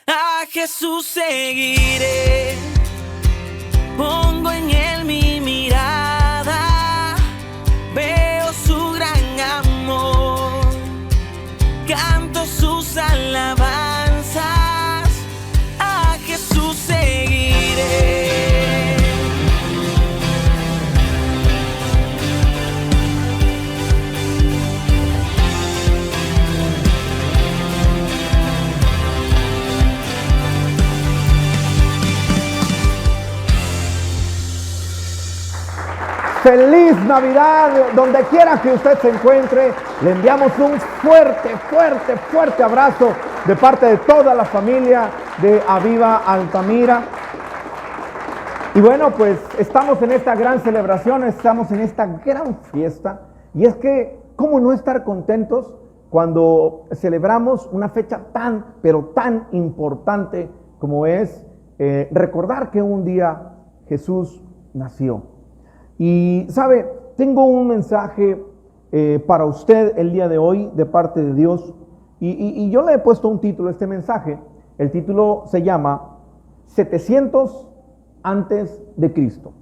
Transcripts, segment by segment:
A Jesús seguiré, pongo en él mi mirada, veo su gran amor, canto sus alabanzas, a Jesús seguiré. Feliz Navidad, donde quiera que usted se encuentre. Le enviamos un fuerte abrazo de parte de toda la familia de Aviva Altamira. Y bueno, pues estamos en esta gran celebración, estamos en esta gran fiesta. Y es que, ¿cómo no estar contentos cuando celebramos una fecha pero tan importante como es recordar que un día Jesús nació? Y sabe, tengo un mensaje para usted el día de hoy de parte de Dios. Y yo le he puesto un título a este mensaje. El título se llama 700 antes de Cristo.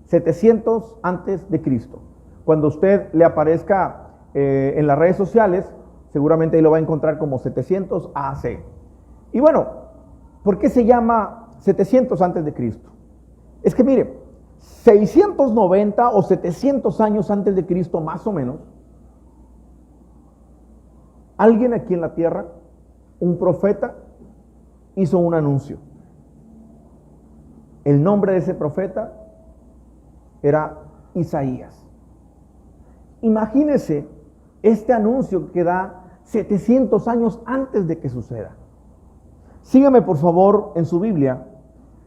700 antes de Cristo. Cuando usted le aparezca en las redes sociales, seguramente ahí lo va a encontrar como 700 AC. Y bueno, ¿por qué se llama 700 antes de Cristo? Es que mire, 690 o 700 años antes de Cristo, más o menos, alguien aquí en la tierra, un profeta, hizo un anuncio. El nombre de ese profeta era Isaías. Imagínese este anuncio que da 700 años antes de que suceda. Sígame por favor en su Biblia,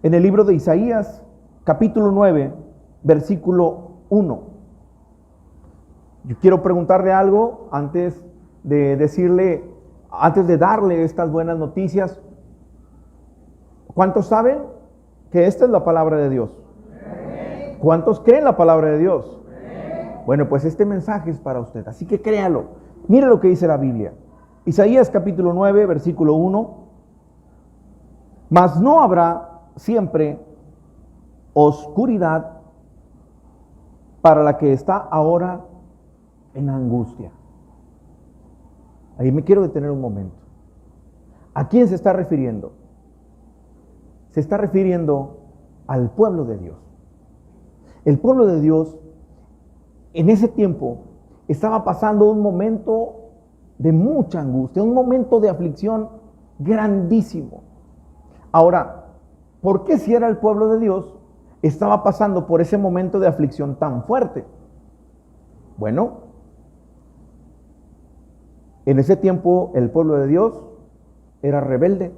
en el libro de Isaías, capítulo 9, versículo 1. Yo quiero preguntarle algo antes de darle estas buenas noticias. ¿Cuántos saben que esta es la palabra de Dios? ¿Cuántos creen la palabra de Dios? Bueno, pues este mensaje es para usted, así que créalo. Mire lo que dice la Biblia. Isaías capítulo 9, versículo 1. Mas no habrá siempre oscuridad para la que está ahora en angustia. Ahí me quiero detener un momento. ¿A quién se está refiriendo? Se está refiriendo al pueblo de Dios. El pueblo de Dios en ese tiempo estaba pasando un momento de mucha angustia, un momento de aflicción grandísimo. Ahora, ¿por qué si era el pueblo de Dios estaba pasando por ese momento de aflicción tan fuerte? Bueno, en ese tiempo el pueblo de Dios era rebelde.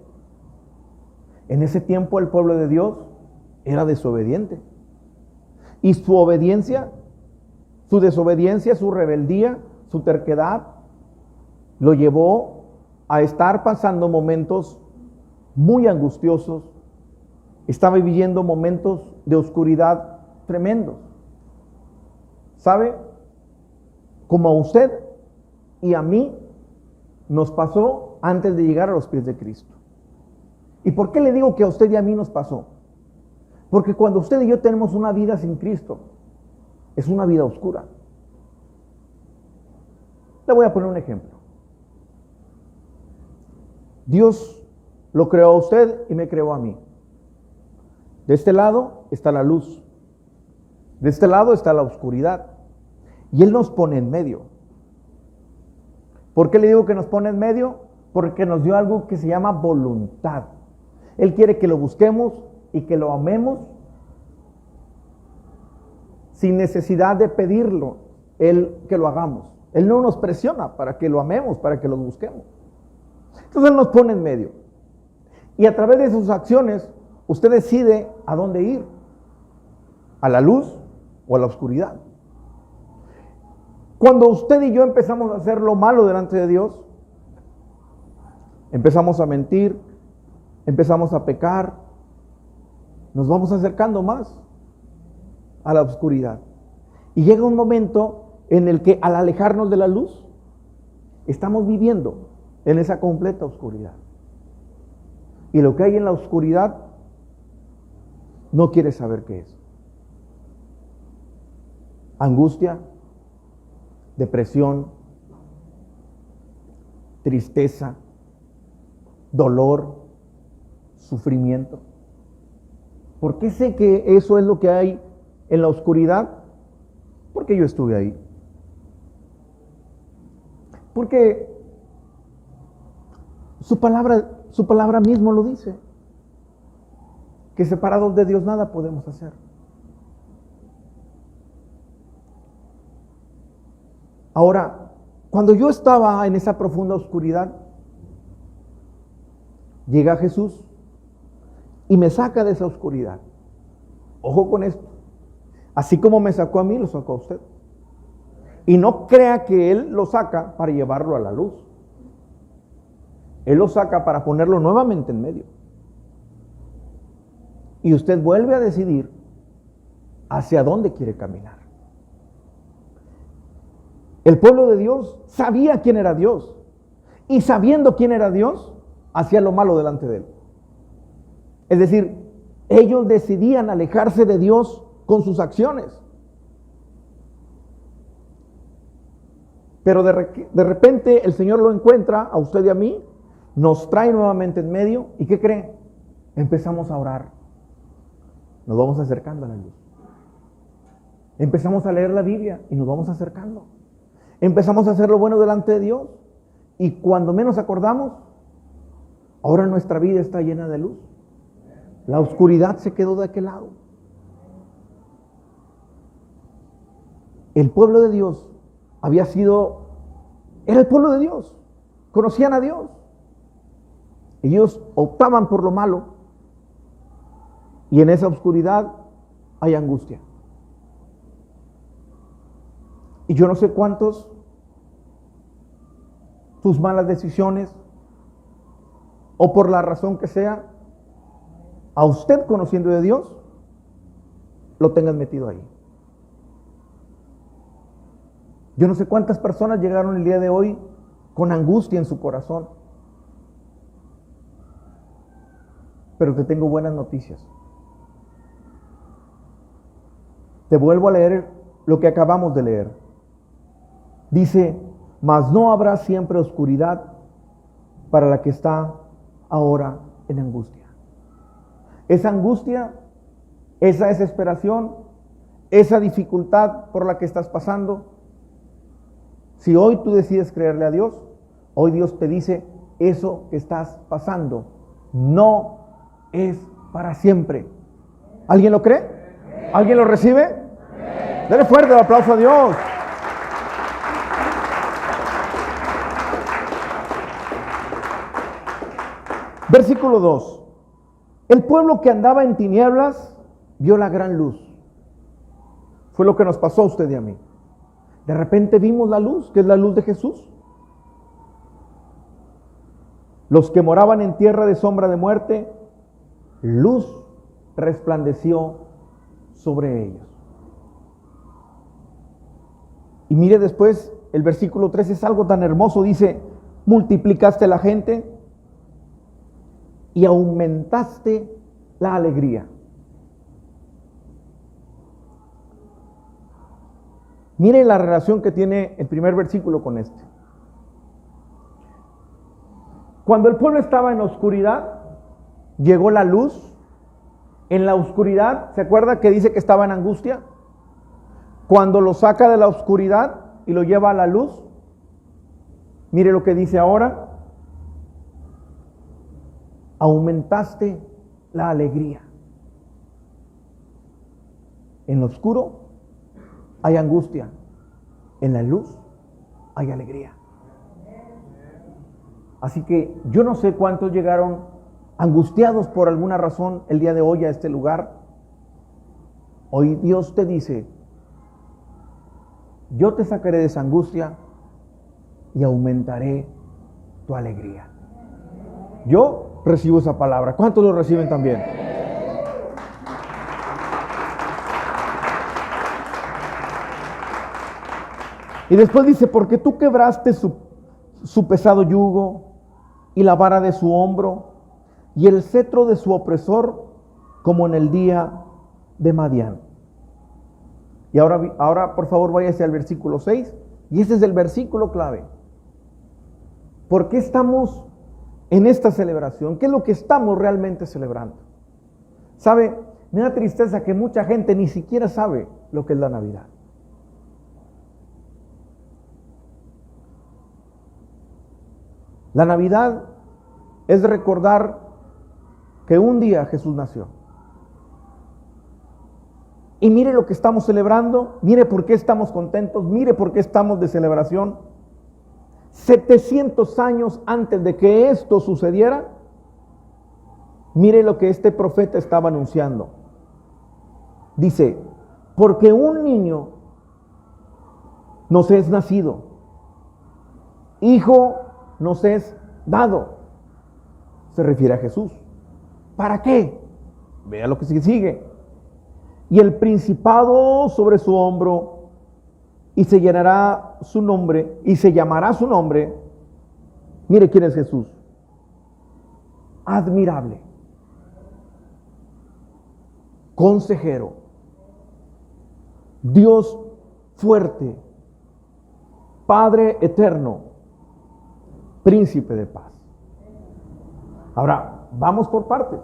En ese tiempo el pueblo de Dios era desobediente. Y su obediencia, su desobediencia, su rebeldía, su terquedad, lo llevó a estar pasando momentos muy angustiosos. Estaba viviendo momentos de oscuridad tremendos. ¿Sabe? Como a usted y a mí nos pasó antes de llegar a los pies de Cristo. ¿Y por qué le digo que a usted y a mí nos pasó? Porque cuando usted y yo tenemos una vida sin Cristo, es una vida oscura. Le voy a poner un ejemplo. Dios lo creó a usted y me creó a mí. De este lado está la luz. De este lado está la oscuridad. Y Él nos pone en medio. ¿Por qué le digo que nos pone en medio? Porque nos dio algo que se llama voluntad. Él quiere que lo busquemos y que lo amemos sin necesidad de pedirlo, Él que lo hagamos. Él no nos presiona para que lo amemos, para que lo busquemos. Entonces Él nos pone en medio. Y a través de sus acciones, usted decide a dónde ir. A la luz o a la oscuridad. Cuando usted y yo empezamos a hacer lo malo delante de Dios, empezamos a mentir, empezamos a pecar, nos vamos acercando más a la oscuridad. Y llega un momento en el que al alejarnos de la luz, estamos viviendo en esa completa oscuridad. Y lo que hay en la oscuridad no quiere saber qué es. Angustia, depresión, tristeza, dolor, sufrimiento. ¿Por qué sé que eso es lo que hay en la oscuridad? Porque yo estuve ahí. Porque su palabra mismo lo dice, que separados de Dios nada podemos hacer. Ahora, cuando yo estaba en esa profunda oscuridad, llega Jesús y me saca de esa oscuridad. Ojo con esto. Así como me sacó a mí, lo sacó a usted. Y no crea que Él lo saca para llevarlo a la luz. Él lo saca para ponerlo nuevamente en medio. Y usted vuelve a decidir hacia dónde quiere caminar. El pueblo de Dios sabía quién era Dios. Y sabiendo quién era Dios, hacía lo malo delante de Él. Es decir, ellos decidían alejarse de Dios con sus acciones. Pero de repente el Señor lo encuentra a usted y a mí, nos trae nuevamente en medio, ¿y qué cree? Empezamos a orar. Nos vamos acercando a la luz. Empezamos a leer la Biblia y nos vamos acercando. Empezamos a hacer lo bueno delante de Dios. Y cuando menos acordamos, ahora nuestra vida está llena de luz. La oscuridad se quedó de aquel lado. El pueblo de Dios era el pueblo de Dios. Conocían a Dios. Ellos optaban por lo malo. Y en esa oscuridad hay angustia. Y yo no sé cuántos tus malas decisiones, o por la razón que sea, a usted conociendo de Dios, lo tengan metido ahí. Yo no sé cuántas personas llegaron el día de hoy con angustia en su corazón. Pero te tengo buenas noticias. Te vuelvo a leer lo que acabamos de leer. Dice, mas no habrá siempre oscuridad para la que está ahora en angustia. Esa angustia, esa desesperación, esa dificultad por la que estás pasando, si hoy tú decides creerle a Dios, hoy Dios te dice, eso que estás pasando no es para siempre. ¿Alguien lo cree? ¿Alguien lo recibe? Dele fuerte el aplauso a Dios. Versículo 2. El pueblo que andaba en tinieblas vio la gran luz. Fue lo que nos pasó a usted y a mí. De repente vimos la luz, que es la luz de Jesús. Los que moraban en tierra de sombra de muerte, luz resplandeció sobre ellos. Y mire después, el versículo 3 es algo tan hermoso, dice, multiplicaste la gente y aumentaste la alegría. Mire la relación que tiene el primer versículo con este. Cuando el pueblo estaba en oscuridad, llegó la luz. En la oscuridad, ¿se acuerda que dice que estaba en angustia? Cuando lo saca de la oscuridad y lo lleva a la luz, mire lo que dice ahora. Aumentaste la alegría. En lo oscuro hay angustia. En la luz hay alegría. Así que yo no sé cuántos llegaron angustiados por alguna razón el día de hoy a este lugar. Hoy Dios te dice, yo te sacaré de esa angustia y aumentaré tu alegría. Yo recibo esa palabra. ¿Cuántos lo reciben también? Y después dice, porque tú quebraste su pesado yugo y la vara de su hombro, y el cetro de su opresor como en el día de Madián. Y ahora por favor váyase al versículo 6, y ese es el versículo clave. ¿Por qué estamos en esta celebración? ¿Qué es lo que estamos realmente celebrando? ¿Sabe? Me da tristeza que mucha gente ni siquiera sabe lo que es la Navidad. La Navidad es recordar que un día Jesús nació. Y mire lo que estamos celebrando, mire por qué estamos contentos, mire por qué estamos de celebración. 700 años antes de que esto sucediera, mire lo que este profeta estaba anunciando. Dice, porque un niño nos es nacido, hijo nos es dado. Se refiere a Jesús. ¿Para qué? Vea lo que sigue. Y el principado sobre su hombro, y se llenará su nombre, y se llamará su nombre. Mire quién es Jesús. Admirable, consejero, Dios fuerte, Padre eterno, príncipe de paz. Ahora, vamos por partes.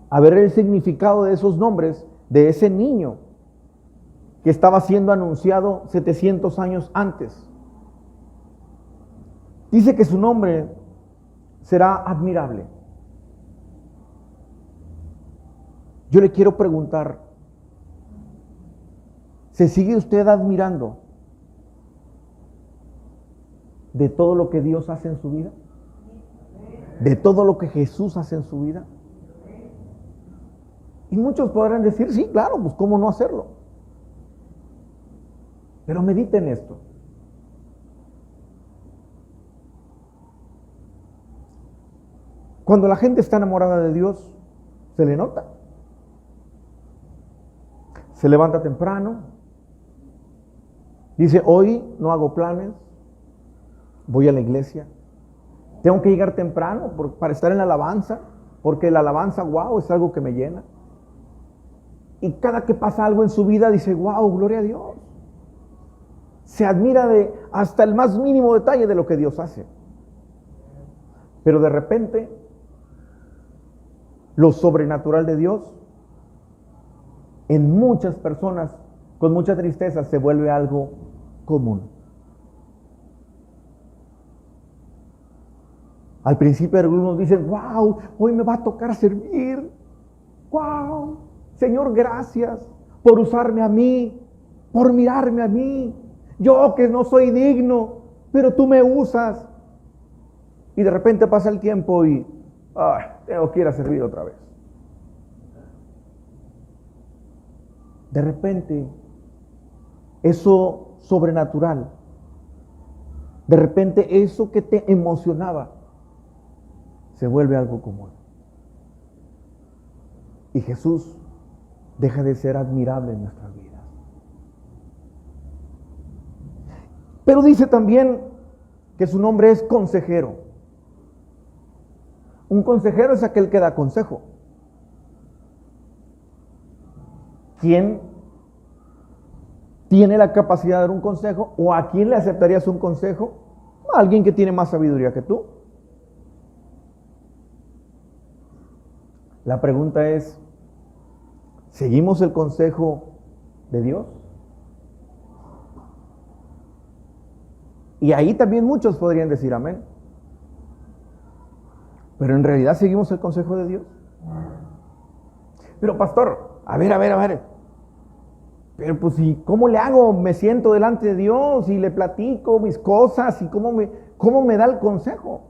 A ver el significado de esos nombres, de ese niño que estaba siendo anunciado 700 años antes. Dice que su nombre será admirable. Yo le quiero preguntar, ¿se sigue usted admirando de todo lo que Dios hace en su vida? ¿De todo lo que Jesús hace en su vida? Y muchos podrán decir, sí, claro, pues cómo no hacerlo. Pero mediten esto. Cuando la gente está enamorada de Dios, se le nota. Se levanta temprano. Dice, hoy no hago planes. Voy a la iglesia. Tengo que llegar temprano para estar en la alabanza. Porque la alabanza, wow, es algo que me llena. Y cada que pasa algo en su vida, dice, wow, gloria a Dios. Se admira de hasta el más mínimo detalle de lo que Dios hace. Pero de repente, lo sobrenatural de Dios, en muchas personas, con mucha tristeza, se vuelve algo común. Al principio algunos dicen, wow, hoy me va a tocar servir. Wow, Señor, gracias por usarme a mí, por mirarme a mí. Yo que no soy digno, pero tú me usas. Y de repente pasa el tiempo y tengo que ir a servir otra vez. De repente, eso sobrenatural, de repente eso que te emocionaba, se vuelve algo común. Y Jesús deja de ser admirable en nuestras vidas. Pero dice también que su nombre es consejero. Un consejero es aquel que da consejo. ¿Quién tiene la capacidad de dar un consejo? ¿O a quién le aceptarías un consejo? A alguien que tiene más sabiduría que tú. La pregunta es, ¿seguimos el consejo de Dios? Y ahí también muchos podrían decir amén. Pero en realidad seguimos el consejo de Dios. Pero pastor, a ver. Pero pues, ¿y cómo le hago? Me siento delante de Dios y le platico mis cosas y cómo me da el consejo.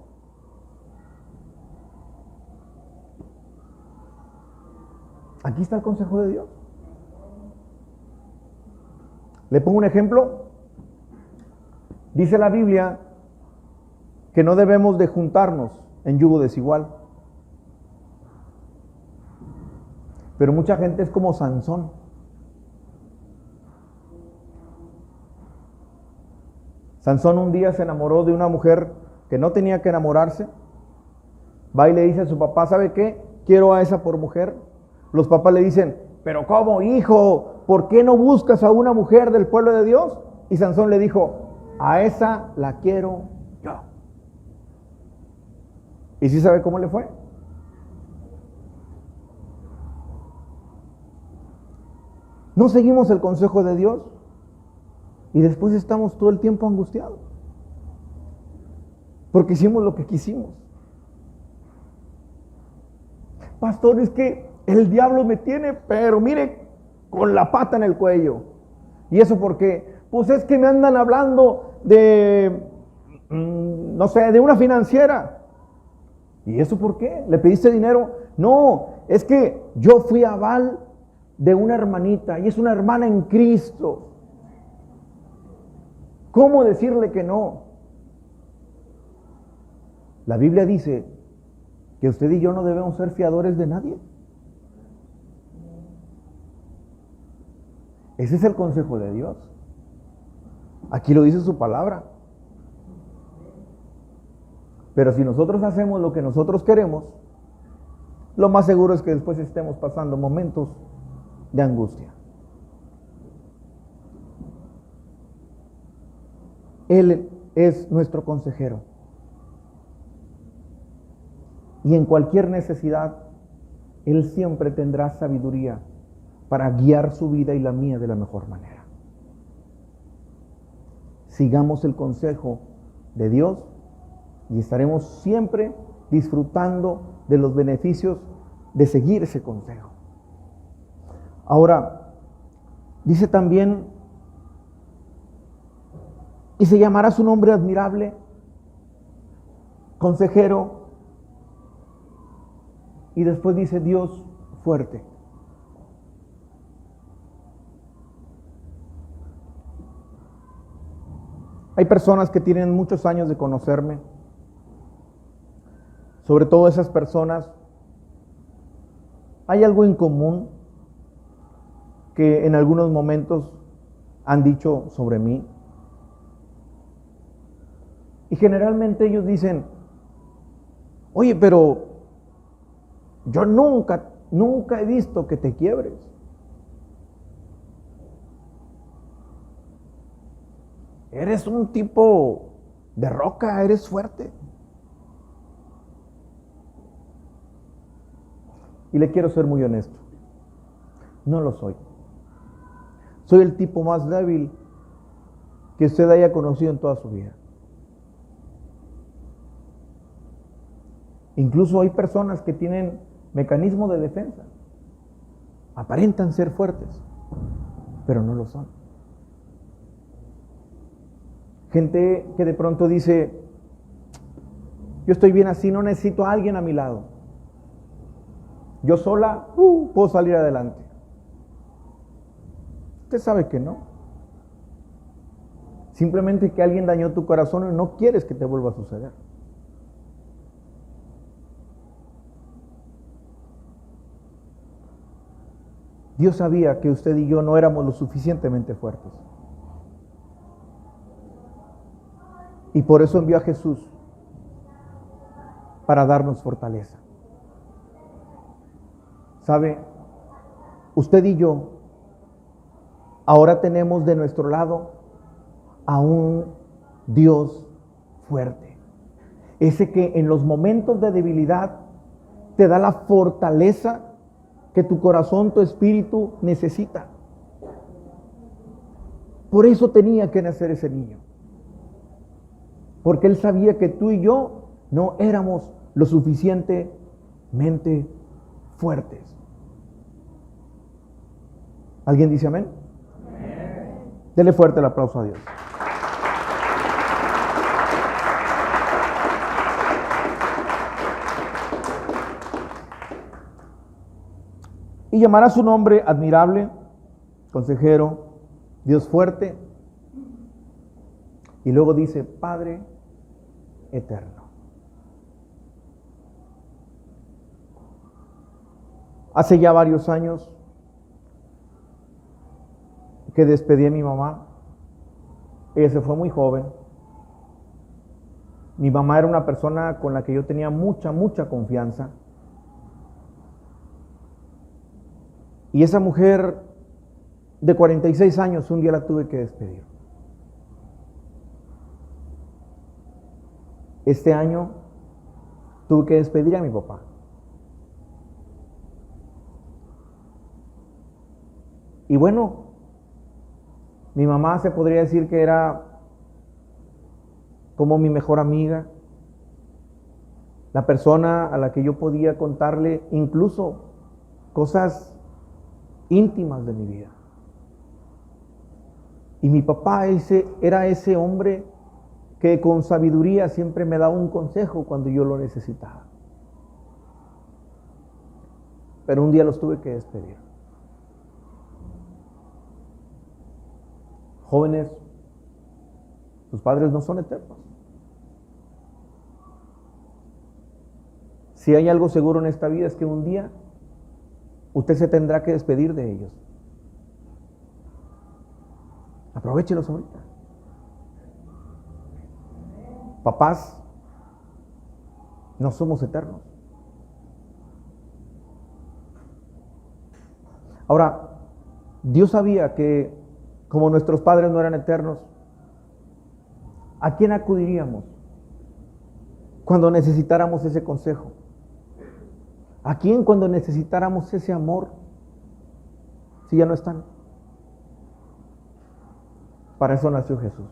Aquí está el consejo de Dios. Le pongo un ejemplo. Dice la Biblia que no debemos de juntarnos en yugo desigual. Pero mucha gente es como Sansón. Sansón un día se enamoró de una mujer que no tenía que enamorarse. va y le dice a su papá, ¿sabe qué? Quiero a esa por mujer. Los papás le dicen, pero ¿cómo, hijo? ¿Por qué no buscas a una mujer del pueblo de Dios? Y Sansón le dijo, a esa la quiero yo. ¿Y sí sabe cómo le fue? No seguimos el consejo de Dios y después estamos todo el tiempo angustiados porque hicimos lo que quisimos. Pastor, es que el diablo me tiene, pero mire, con la pata en el cuello. ¿Y eso por qué? Pues es que me andan hablando de, no sé, de una financiera. ¿Y eso por qué? ¿Le pediste dinero? No, es que yo fui aval de una hermanita y es una hermana en Cristo. ¿Cómo decirle que no? La Biblia dice que usted y yo no debemos ser fiadores de nadie. Ese es el consejo de Dios. Aquí lo dice su palabra. Pero si nosotros hacemos lo que nosotros queremos, lo más seguro es que después estemos pasando momentos de angustia. Él es nuestro consejero. Y en cualquier necesidad, Él siempre tendrá sabiduría para guiar su vida y la mía de la mejor manera. Sigamos el consejo de Dios y estaremos siempre disfrutando de los beneficios de seguir ese consejo. Ahora, dice también, y se llamará su nombre admirable, consejero, y después dice Dios fuerte. Hay personas que tienen muchos años de conocerme, sobre todo esas personas, hay algo en común que en algunos momentos han dicho sobre mí. Y generalmente ellos dicen, oye, pero yo nunca he visto que te quiebres. Eres un tipo de roca, eres fuerte. Y le quiero ser muy honesto, no lo soy. Soy el tipo más débil que usted haya conocido en toda su vida. Incluso hay personas que tienen mecanismo de defensa. Aparentan ser fuertes, pero no lo son. Gente que de pronto dice, yo estoy bien así, no necesito a alguien a mi lado. Yo sola puedo salir adelante. Usted sabe que no. Simplemente que alguien dañó tu corazón y no quieres que te vuelva a suceder. Dios sabía que usted y yo no éramos lo suficientemente fuertes. Y por eso envió a Jesús para darnos fortaleza. ¿Sabe? Usted y yo ahora tenemos de nuestro lado a un Dios fuerte. Ese que en los momentos de debilidad te da la fortaleza que tu corazón, tu espíritu necesita. Por eso tenía que nacer ese niño. Porque Él sabía que tú y yo no éramos lo suficientemente fuertes. ¿Alguien dice amén? Amén. Dele fuerte el aplauso a Dios. Y llamará su nombre admirable, consejero, Dios fuerte. Y luego dice, Padre eterno. Hace ya varios años que despedí a mi mamá. Ella se fue muy joven. Mi mamá era una persona con la que yo tenía mucha confianza. Y esa mujer de 46 años, un día la tuve que despedir. Este año tuve que despedir a mi papá. Y bueno, mi mamá se podría decir que era como mi mejor amiga, la persona a la que yo podía contarle incluso cosas íntimas de mi vida. Y mi papá era ese hombre que con sabiduría siempre me daba un consejo cuando yo lo necesitaba. Pero un día los tuve que despedir. Jóvenes, sus padres no son eternos. Si hay algo seguro en esta vida es que un día usted se tendrá que despedir de ellos. Aprovéchelos ahorita. Papás, no somos eternos. Ahora, Dios sabía que como nuestros padres no eran eternos, ¿a quién acudiríamos cuando necesitáramos ese consejo? ¿A quién cuando necesitáramos ese amor? Si ya no están. Para eso nació Jesús.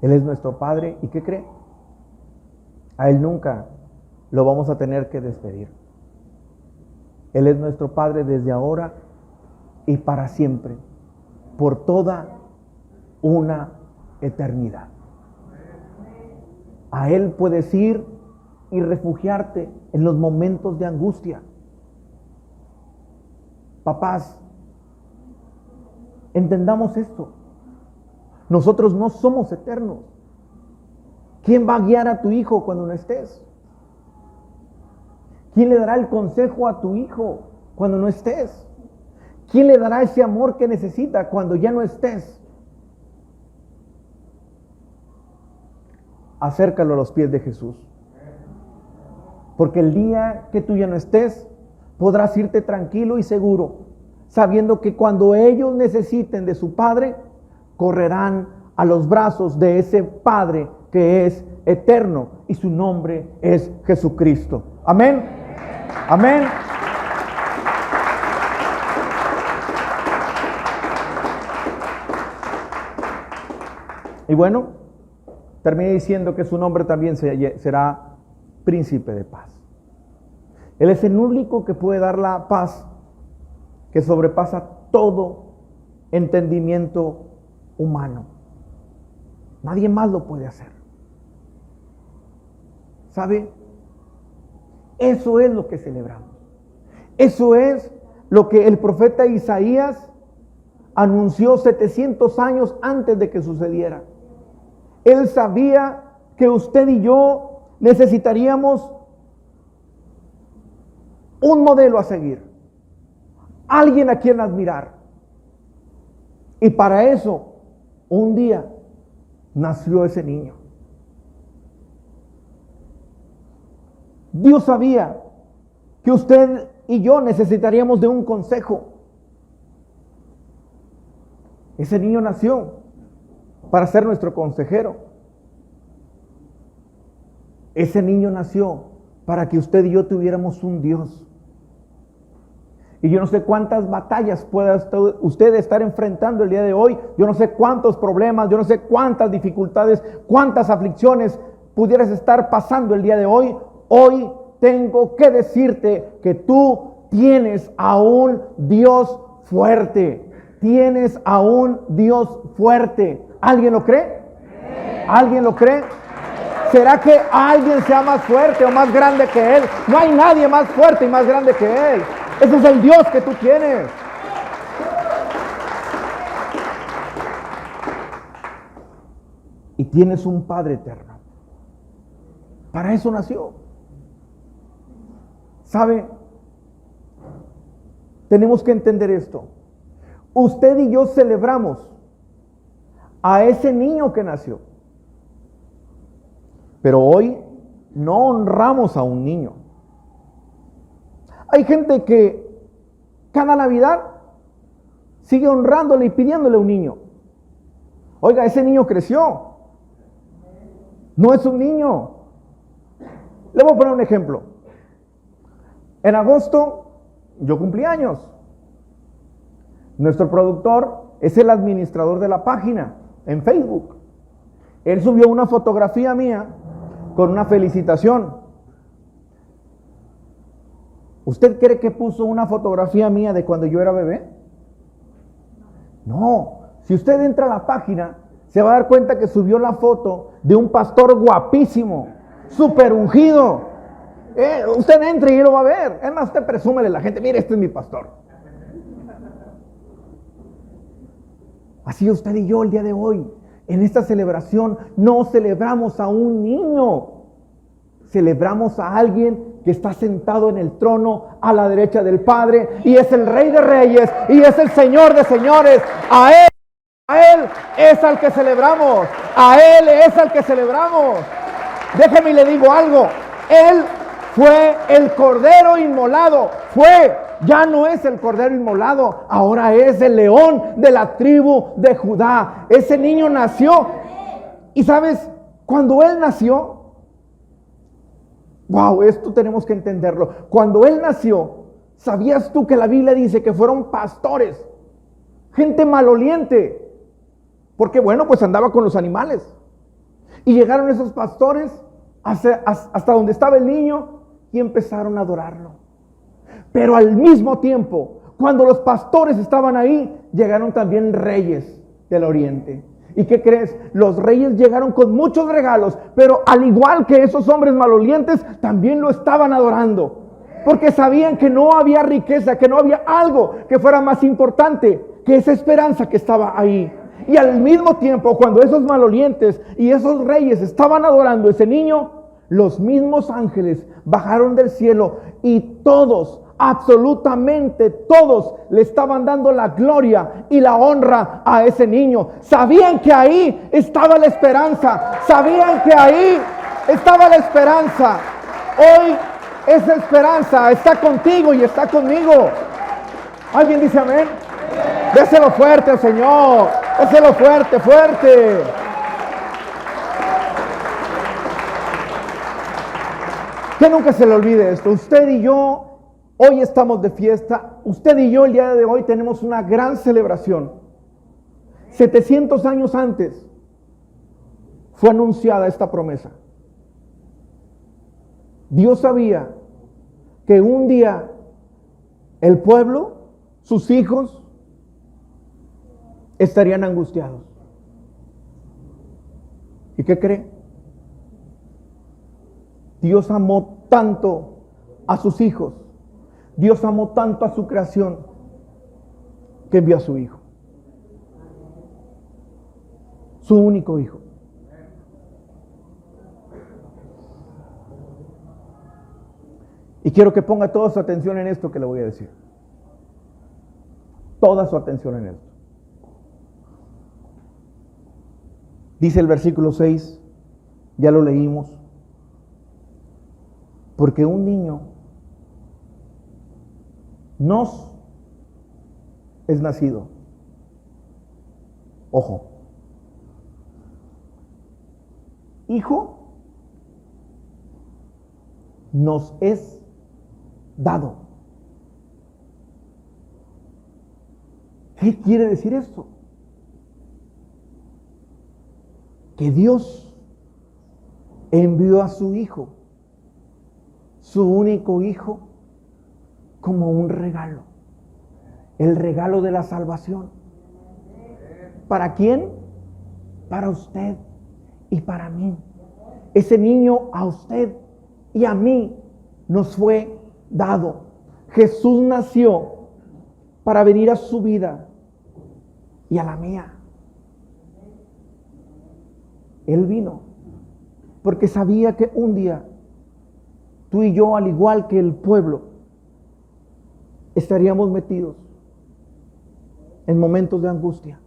Él es nuestro Padre. ¿Y qué cree? A Él nunca lo vamos a tener que despedir. Él es nuestro Padre desde ahora y para siempre, por toda una eternidad. A Él puedes ir y refugiarte en los momentos de angustia. Papás, entendamos esto. Nosotros no somos eternos. ¿Quién va a guiar a tu hijo cuando no estés? ¿Quién le dará el consejo a tu hijo cuando no estés? ¿Quién le dará ese amor que necesita cuando ya no estés? Acércalo a los pies de Jesús. Porque el día que tú ya no estés, podrás irte tranquilo y seguro, sabiendo que cuando ellos necesiten de su Padre, correrán a los brazos de ese Padre que es eterno y su nombre es Jesucristo. Amén. Amén. Y bueno, terminé diciendo que su nombre también será Príncipe de Paz. Él es el único que puede dar la paz que sobrepasa todo entendimiento humano. Nadie más lo puede hacer. ¿Sabe? Eso es lo que celebramos. Eso es lo que el profeta Isaías anunció 700 años antes de que sucediera. Él sabía que usted y yo necesitaríamos un modelo a seguir, alguien a quien admirar. Y para eso, un día nació ese niño. Dios sabía que usted y yo necesitaríamos de un consejo. Ese niño nació para ser nuestro consejero. Ese niño nació para que usted y yo tuviéramos un Dios. Y yo no sé cuántas batallas pueda usted estar enfrentando el día de hoy. Yo no sé cuántos problemas, yo no sé cuántas dificultades, cuántas aflicciones pudieras estar pasando el día de hoy. Hoy tengo que decirte que tú tienes a un Dios fuerte. Tienes a un Dios fuerte. ¿Alguien lo cree? ¿Alguien lo cree? ¿Será que alguien sea más fuerte o más grande que Él? No hay nadie más fuerte y más grande que Él. Ese es el Dios que tú tienes. Y tienes un Padre eterno. Para eso nació. ¿Sabe? Tenemos que entender esto. Usted y yo celebramos a ese niño que nació. Pero hoy no honramos a un niño. Hay gente que cada Navidad sigue honrándole y pidiéndole a un niño. Oiga, ese niño creció. No es un niño. Le voy a poner un ejemplo. En agosto yo cumplí años. Nuestro productor es el administrador de la página en Facebook. Él subió una fotografía mía con una felicitación. ¿Usted cree que puso una fotografía mía de cuando yo era bebé? No. Si usted entra a la página, se va a dar cuenta que subió la foto de un pastor guapísimo, súper ungido. Usted entra y lo va a ver. Es más, usted presúmele a la gente, mire, este es mi pastor. Así usted y yo el día de hoy, en esta celebración, no celebramos a un niño. Celebramos a alguien que está sentado en el trono a la derecha del Padre y es el Rey de Reyes y es el Señor de Señores. A Él es al que celebramos. A Él es al que celebramos. Déjeme y le digo algo. Él fue el Cordero inmolado. Ya no es el Cordero inmolado. Ahora es el León de la tribu de Judá. Ese niño nació. Y sabes, cuando Él nació, wow, esto tenemos que entenderlo. Cuando Él nació, ¿sabías tú que la Biblia dice que fueron pastores? Gente maloliente. Porque bueno, pues andaba con los animales. Y llegaron esos pastores hasta donde estaba el niño y empezaron a adorarlo. Pero al mismo tiempo, cuando los pastores estaban ahí, llegaron también reyes del oriente. ¿Y qué crees? Los reyes llegaron con muchos regalos, pero al igual que esos hombres malolientes, también lo estaban adorando. Porque sabían que no había riqueza, que no había algo que fuera más importante que esa esperanza que estaba ahí. Y al mismo tiempo, cuando esos malolientes y esos reyes estaban adorando a ese niño, los mismos ángeles bajaron del cielo y todos, absolutamente todos, le estaban dando la gloria y la honra a ese niño. Sabían que ahí estaba la esperanza. Sabían que ahí estaba la esperanza. Hoy esa esperanza está contigo y está conmigo. ¿Alguien dice amén? Déselo fuerte al Señor. Déselo fuerte, fuerte. Que nunca se le olvide esto. Usted y yo hoy estamos de fiesta. Usted y yo el día de hoy tenemos una gran celebración. 700 años antes fue anunciada esta promesa. Dios sabía que un día el pueblo, sus hijos, estarían angustiados. ¿Y qué cree? Dios amó tanto a sus hijos, Dios amó tanto a su creación, que envió a su hijo, su único hijo. Y quiero que ponga toda su atención en esto que le voy a decir. Toda su atención en esto. Dice el versículo 6, ya lo leímos. Porque un niño nos es nacido. Ojo. Hijo nos es dado. ¿Qué quiere decir esto? Que Dios envió a su hijo, su único hijo, como un regalo. El regalo de la salvación. ¿Para quién? Para usted y para mí. Ese niño a usted y a mí nos fue dado. Jesús nació para venir a su vida y a la mía. Él vino porque sabía que un día tú y yo, al igual que el pueblo, estaríamos metidos en momentos de angustia.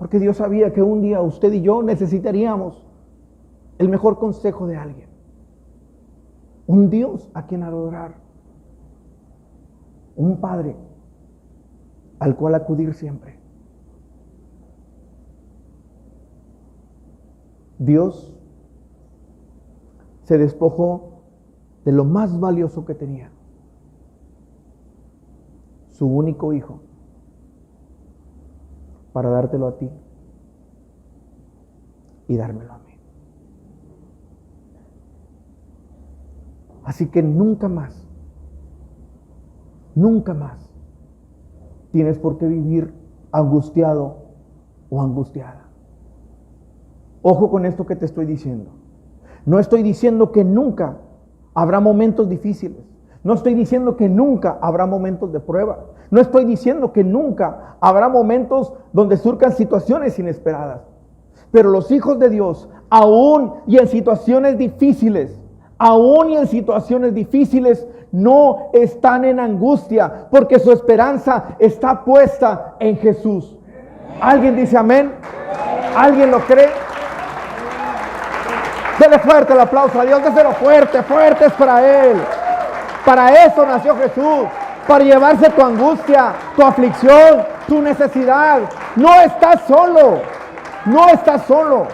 Porque Dios sabía que un día usted y yo necesitaríamos el mejor consejo de alguien. Un Dios a quien adorar. Un Padre al cual acudir siempre. Dios se despojó de lo más valioso que tenía, su único hijo, para dártelo a ti y dármelo a mí. Así que nunca más tienes por qué vivir angustiado o angustiada. Ojo con esto que te estoy diciendo. No estoy diciendo que nunca habrá momentos difíciles. No estoy diciendo que nunca habrá momentos de prueba. No estoy diciendo que nunca habrá momentos donde surcan situaciones inesperadas. Pero los hijos de Dios, aún y en situaciones difíciles, no están en angustia, porque su esperanza está puesta en Jesús. ¿Alguien dice amén? ¿Alguien lo cree? Dele fuerte el aplauso a Dios, déselo fuerte, fuerte es para Él. Para eso nació Jesús, para llevarse tu angustia, tu aflicción, tu necesidad. No estás solo, no estás solo.